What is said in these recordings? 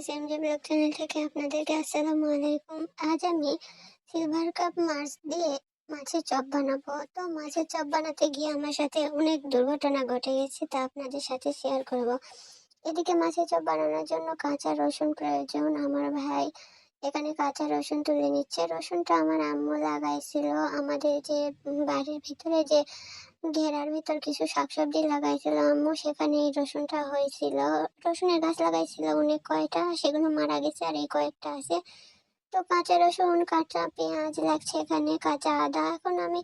SMJ blog channel থেকে আপনাদেরকে আসসালামু আলাইকুম। আজ আমি সিলভার কাপ মাছ দিয়ে মাছের চপ বানাবো। তো মাছের চপ বানাতে গিয়ে আমার সাথে অনেক দুর্ঘটনা ঘটে গেছে, তা আপনাদের সাথে শেয়ার করব। এদিকে মাছের চপ বানানোর জন্য কাঁচা রসুন প্রয়োজন। আমার ভাই এখানে কাঁচা রসুন তুলে নিচ্ছে। রসুনটা আমার আম্মু লাগাইছিল আমাদের যে বাড়ির ভিতরে যে ঘেরার ভিতর কিছু শাকসবজি লাগাইছিল আম্মু, সেখানে এই রসুনটা হয়েছিল। রসুনের গাছ লাগাইছিল অনেক কয়টা, সেগুলো মারা গেছে আর এই কয়েকটা আছে। তো কাঁচা রসুন, কাঁচা পেঁয়াজ লাগছে, এখানে কাঁচা আদা। এখন আমি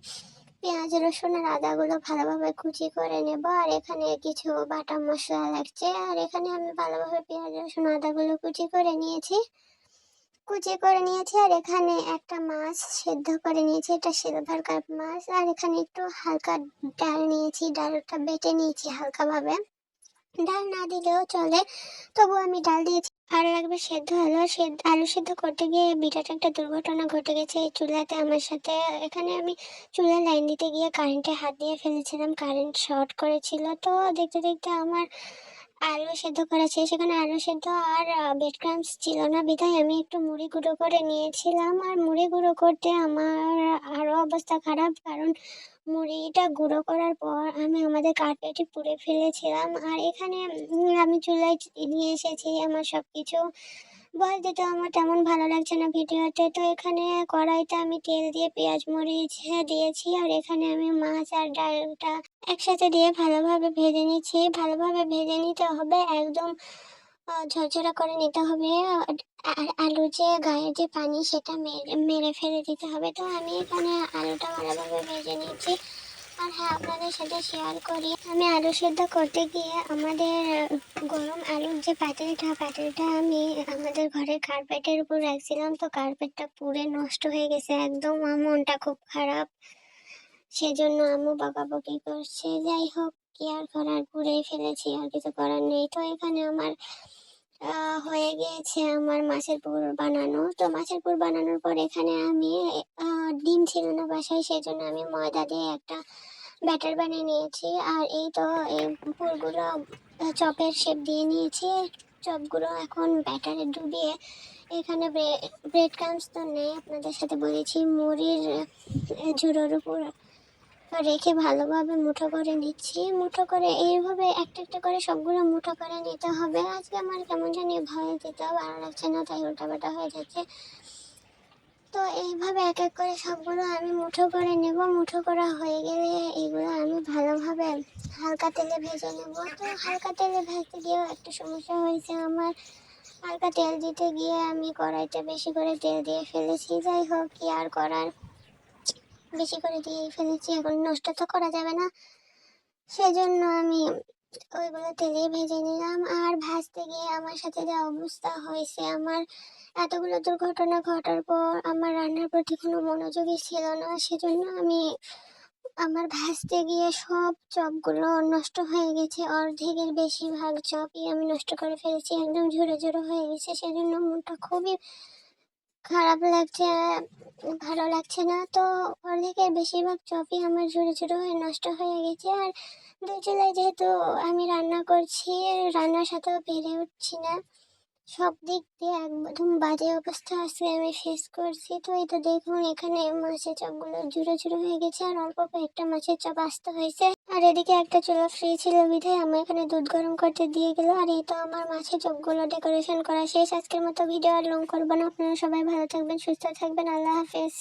পেঁয়াজ রসুন আর আদাগুলো ভালোভাবে কুচি করে নেব। আর এখানে কিছু বাটা মশলা লাগছে। আর এখানে আমি ভালোভাবে পেঁয়াজ রসুন আদাগুলো কুচি করে নিয়েছি। আর এখানে একটা মাছ সেদ্ধ করে নিয়েছি, এটা সিলভার কাপ মাছ। আর এখানে একটু হালকা ডাল নিয়েছি, ডালটা বেটে নিয়েছি হালকাভাবে। ডাল না দিলেও চলে, তবু আমি ডাল দিয়েছি। আর লাগবে সেদ্ধ আলু। আলু সেদ্ধ করতে গিয়ে বিরাট একটা দুর্ঘটনা ঘটে গেছে এই চুলাতে আমার সাথে। এখানে আমি চুলার লাইন দিতে গিয়ে কারেন্টে হাত দিয়ে ফেলেছিলাম, কারেন্ট শর্ট করেছিল। তো দেখতে দেখতে আমার আলু সেদ্ধ করা ছিল, সেখানে আলু সেদ্ধ আর ব্রেড ক্রাম্বস ছিল না, বিধায় আমি একটু মুড়ি গুঁড়ো করে নিয়েছিলাম। আর মুড়ি গুঁড়ো করতে আমার আরও অবস্থা খারাপ, কারণ মুড়িটা গুঁড়ো করার পর আমি আমাদের কার্পেটে পুড়ে ফেলেছিলাম। আর এখানে আমি চুলায় নিয়ে এসেছি আমার সব কিছু। বলতে তো আমার তেমন ভালো লাগছে না ভিডিওতে। তো এখানে কড়াইতে আমি তেল দিয়ে পেঁয়াজ মরিচ দিয়েছি। আর এখানে আমি মাছ আর ডালটা একসাথে দিয়ে ভালোভাবে ভেজে নিচ্ছি। ভালোভাবে ভেজে নিতে হবে, একদম ঝরঝরা করে নিতে হবে। আর আলুর যে গায়ের যে পানি সেটা মেরে মেরে ফেলে দিতে হবে। তো আমি এখানে আলুটা ভালোভাবে ভেজে নিচ্ছি। আর হ্যাঁ, আপনাদের সাথে শেয়ার করি, আমি আলু সেদ্ধ করতে গিয়ে আমাদের গরম আলুর যে পাতিলটা আমি আমাদের ঘরের কার্পেটের উপর রাখছিলাম। তো কার্পেটটা পুড়ে নষ্ট হয়ে গেছে একদম। আমার মনটা খুব খারাপ, সেজন্য আম্মু বকাবকি করছে। যাই হোক, কি আর করার, পুড়েই ফেলেছি, আর কিছু করার নেই। তো এখানে আমার হয়ে গিয়েছে আমার মাছের পুর বানানো। তো মাছের পুর বানানোর পর এখানে আমি ডিম ছিল না বাসায়, সেজন্য আমি ময়দা দিয়ে একটা ব্যাটার বানিয়ে নিয়েছি। আর এই তো এই পুরগুলো চপের শেপ দিয়ে নিয়েছি। চপগুলো এখন ব্যাটারে ডুবিয়ে এখানে ব্রেড ক্রাম্বস তো নেই, আপনাদের সাথে বলেছি, মুড়ির ঝুড়োর উপর রেখে ভালোভাবে মুঠো করে নিচ্ছি। মুঠো করে এইভাবে একটা একটা করে সবগুলো মুঠো করে নিতে হবে। আজকে আমার কেমন জানি ভয় দিতে ভালো লাগছে না, তাই উল্টাপাল্টা হয়ে যাচ্ছে। তো এইভাবে এক এক করে সবগুলো আমি মুঠো করে নেব। মুঠো করা হয়ে গেলে এগুলো আমি ভালোভাবে হালকা তেলে ভেজে নেব। তো হালকা তেলে ভাজতে গিয়েও একটা সমস্যা হয়েছে আমার, হালকা তেল দিতে গিয়ে আমি কড়াইতে বেশি করে তেল দিয়ে ফেলেছি। যাই হোক, কি আর করার, বেশি করে দিয়েই ফেলেছি, এখন নষ্ট তো করা যাবে না, সেজন্য আমি ওইগুলো তেলেই ভেজে নিলাম। আর ভাজতে গিয়ে আমার সাথে যা অবস্থা হয়েছে, আমার এতগুলো দুর্ঘটনা ঘটার পর আমার রান্নার প্রতি কোনো মনোযোগই ছিল না, সেজন্য আমি আমার ভাজতে গিয়ে সব চপগুলো নষ্ট হয়ে গেছে। অর্ধেকের বেশিরভাগ চপই আমি নষ্ট করে ফেলেছি, একদম ঝুরো ঝুরো হয়ে গেছে। সেজন্য মনটা খুবই খারাপ লাগছে, ভালো লাগছে না। তো অর্ধেকের বেশিরভাগ চপই আমার ঝুরো ঝুরো হয়ে নষ্ট হয়ে গেছে। আর দুই চুলায় যেহেতু আমি রান্না করছি, রান্নার সাথেও পেরে উঠছি না, সব দিক দিয়ে একদম বাজে অবস্থা আজকে আমি ফেস করছি। তো এই তো দেখুন, এখানে মাছের চপগুলো ঝুরো ঝুরো হয়ে গেছে, আর অল্প কয়েকটা মাছের চপ আসতে হয়েছে। আর এদিকে একটা চুলা ফ্রি ছিল বিধায় আমি এখানে দুধ গরম করতে দিয়ে গেল। আর এই তো আমার মাছের চপগুলো ডেকোরেশন করা শেষ। আজকের মতো ভিডিও আর লং করবো না, আপনারা সবাই ভালো থাকবেন, সুস্থ থাকবেন, আল্লাহ হাফেজ।